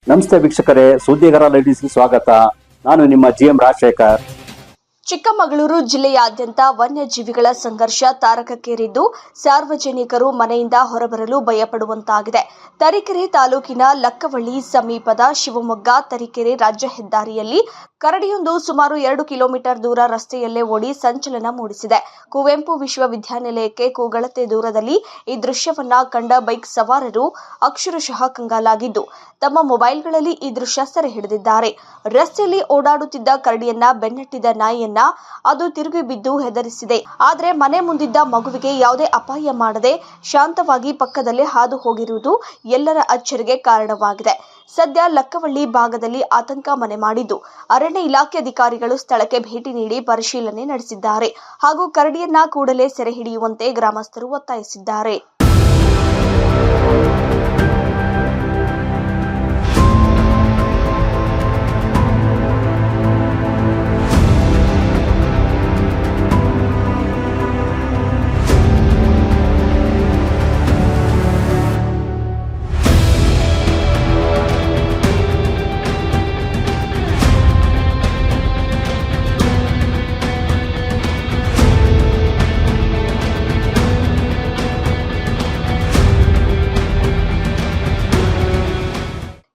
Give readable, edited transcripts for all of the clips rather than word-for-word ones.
ನಮಸ್ತೆ ವೀಕ್ಷಕರೇ, ಸುದ್ದಿಗಾರ ಲೇಡೀಸ್ಗೆ ಸ್ವಾಗತ. ನಾನು ನಿಮ್ಮ GM ರಾಜಶೇಖರ್. ಚಿಕ್ಕಮಗಳೂರು ಜಿಲ್ಲೆಯಾದ್ಯಂತ ವನ್ಯಜೀವಿಗಳ ಸಂಘರ್ಷ ತಾರಕಕ್ಕೇರಿದ್ದು ಸಾರ್ವಜನಿಕರು ಮನೆಯಿಂದ ಹೊರಬರಲು ಭಯಪಡುವಂತಾಗಿದೆ. ತರೀಕೆರೆ ತಾಲೂಕಿನ ಲಕ್ಕವಳ್ಳಿ ಸಮೀಪದ ಶಿವಮೊಗ್ಗ ತರೀಕೆರೆ ರಾಜ್ಯ ಹೆದ್ದಾರಿಯಲ್ಲಿ ಕರಡಿಯೊಂದು ಸುಮಾರು 2 ಕಿಲೋಮೀಟರ್ ದೂರ ರಸ್ತೆಯಲ್ಲೇ ಓಡಿ ಸಂಚಲನ ಮೂಡಿಸಿದೆ. ಕುವೆಂಪು ವಿಶ್ವವಿದ್ಯಾನಿಲಯಕ್ಕೆ ಕೂಗಳತೆ ದೂರದಲ್ಲಿ ಈ ದೃಶ್ಯವನ್ನ ಕಂಡ ಬೈಕ್ ಸವಾರರು ಅಕ್ಷರಶಃ ಕಂಗಾಲಾಗಿದ್ದು ತಮ್ಮ ಮೊಬೈಲ್ಗಳಲ್ಲಿ ಈ ದೃಶ್ಯ ಸೆರೆ ಹಿಡಿದಿದ್ದಾರೆ. ರಸ್ತೆಯಲ್ಲಿ ಓಡಾಡುತ್ತಿದ್ದ ಕರಡಿಯನ್ನ ಬೆನ್ನಟ್ಟಿದ ನಾಯಿಯನ್ನ ಅದು ತಿರುಗಿ ಬಿದ್ದು ಹೆದರಿಸಿದೆ. ಆದರೆ ಮನೆ ಮುಂದಿದ್ದ ಮಗುವಿಗೆ ಯಾವುದೇ ಅಪಾಯ ಮಾಡದೆ ಶಾಂತವಾಗಿ ಪಕ್ಕದಲ್ಲೇ ಹಾದು ಹೋಗಿರುವುದು ಎಲ್ಲರ ಅಚ್ಚರಿಗೆ ಕಾರಣವಾಗಿದೆ. ಸದ್ಯ ಲಕ್ಕವಳ್ಳಿ ಭಾಗದಲ್ಲಿ ಆತಂಕ ಮನೆ ಮಾಡಿದ್ದು ಅರಣ್ಯ ಇಲಾಖೆ ಅಧಿಕಾರಿಗಳು ಸ್ಥಳಕ್ಕೆ ಭೇಟಿ ನೀಡಿ ಪರಿಶೀಲನೆ ನಡೆಸಿದ್ದಾರೆ ಹಾಗೂ ಕರಡಿಯನ್ನ ಕೂಡಲೇ ಸೆರೆ ಹಿಡಿಯುವಂತೆ ಗ್ರಾಮಸ್ಥರು ಒತ್ತಾಯಿಸಿದ್ದಾರೆ.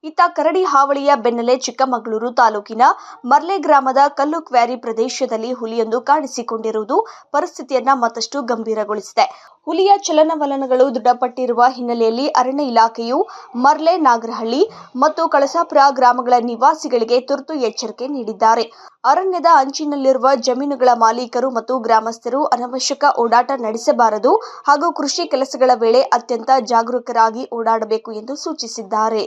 ಇತ್ತ ಕರಡಿ ಹಾವಳಿಯ ಬೆನ್ನಲ್ಲೇ ಚಿಕ್ಕಮಗಳೂರು ತಾಲೂಕಿನ ಮರ್ಲೆ ಗ್ರಾಮದ ಕಲ್ಲು ಕ್ವಾರಿ ಪ್ರದೇಶದಲ್ಲಿ ಹುಲಿಯೊಂದು ಕಾಣಿಸಿಕೊಂಡಿರುವುದು ಪರಿಸ್ಥಿತಿಯನ್ನ ಮತ್ತಷ್ಟು ಗಂಭೀರಗೊಳಿಸಿದೆ. ಹುಲಿಯ ಚಲನವಲನಗಳು ದೃಢಪಟ್ಟಿರುವ ಹಿನ್ನೆಲೆಯಲ್ಲಿ ಅರಣ್ಯ ಇಲಾಖೆಯು ಮರ್ಲೆ, ನಾಗರಹಳ್ಳಿ ಮತ್ತು ಕಳಸಾಪುರ ಗ್ರಾಮಗಳ ನಿವಾಸಿಗಳಿಗೆ ತುರ್ತು ಎಚ್ಚರಿಕೆ ನೀಡಿದ್ದಾರೆ. ಅರಣ್ಯದ ಅಂಚಿನಲ್ಲಿರುವ ಜಮೀನುಗಳ ಮಾಲೀಕರು ಮತ್ತು ಗ್ರಾಮಸ್ಥರು ಅನವಶ್ಯಕ ಓಡಾಟ ನಡೆಸಬಾರದು ಹಾಗೂ ಕೃಷಿ ಕೆಲಸಗಳ ವೇಳೆ ಅತ್ಯಂತ ಜಾಗರೂಕರಾಗಿ ಓಡಾಡಬೇಕು ಎಂದು ಸೂಚಿಸಿದ್ದಾರೆ.